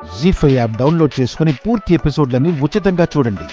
జీ5 app download చేసుకుని పూర్తి ఎపిసోడ్లని ఉచితంగా చూడండి.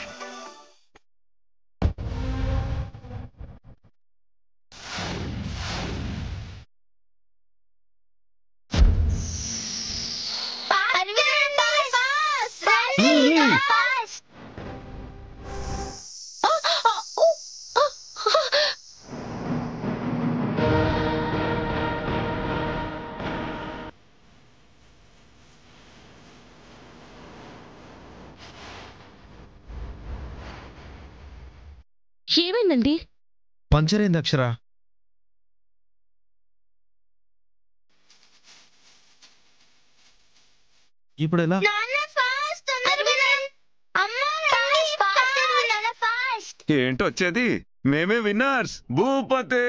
ఏమైందండి? పంచర్ అయింది అక్షర. ఇప్పుడు ఎలా? ఏంటొచ్చేది? మేమే విన్నర్స్. భూపతి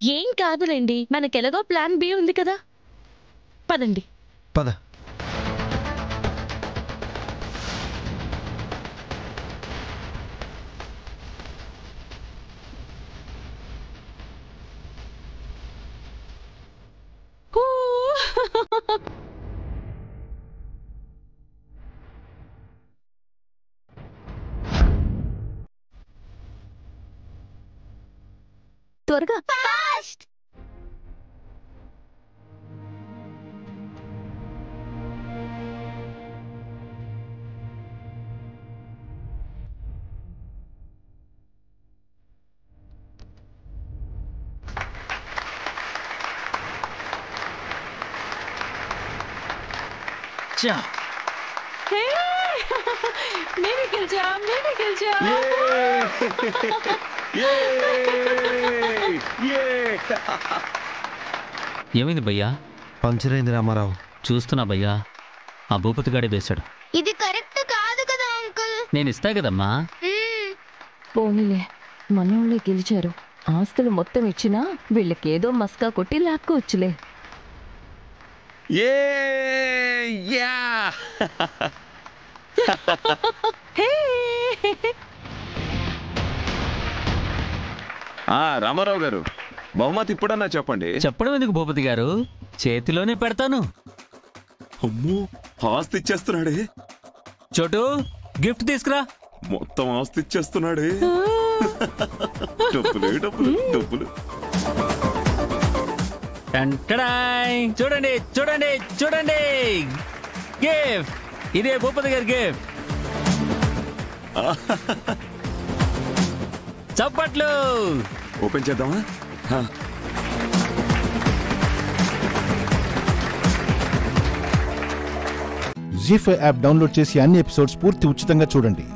ఏం కాదులేండి, మనకెలాగో ప్లాన్ బి ఉంది కదా. పదండి. పద. త్వరగా. ఏమైంది భయ్యా? పంచర్ అయింది రామారావు. చూస్తున్నా భయ్యా, ఆ భూపతి గాడే వేశాడు. ఇది కరెక్ట్ కాదు కదా అంకుల్. నేను ఇస్తా కదమ్మా. పోనీలే, మనోళ్ళే గెలిచారు. ఆస్తులు మొత్తం ఇచ్చినా వీళ్ళకేదో మస్కా కొట్టి లాక్కోవచ్చులే. రామారావు గారు, బహుమతి ఇప్పుడన్నా చెప్పండి. చెప్పడం ఎందుకు భూపతి గారు, చేతిలోనే పెడతాను. అమ్మో, ఆస్తి ఇచ్చేస్తున్నాడే. చోటు, గిఫ్ట్ తీసుకురా. మొత్తం ఆస్తి ఇచ్చేస్తున్నాడే. డబ్బులే డబ్బులు డబ్బులు. చూడండి చూడండి చూడండి, గిఫ్ట్. ఇదే భూపతి గారి గిఫ్ట్. చప్పట్లు. ఓపెన్ చేద్దామా? జీ5 యాప్ డౌన్లోడ్ చేసి అన్ని ఎపిసోడ్స్ పూర్తి ఉచితంగా చూడండి.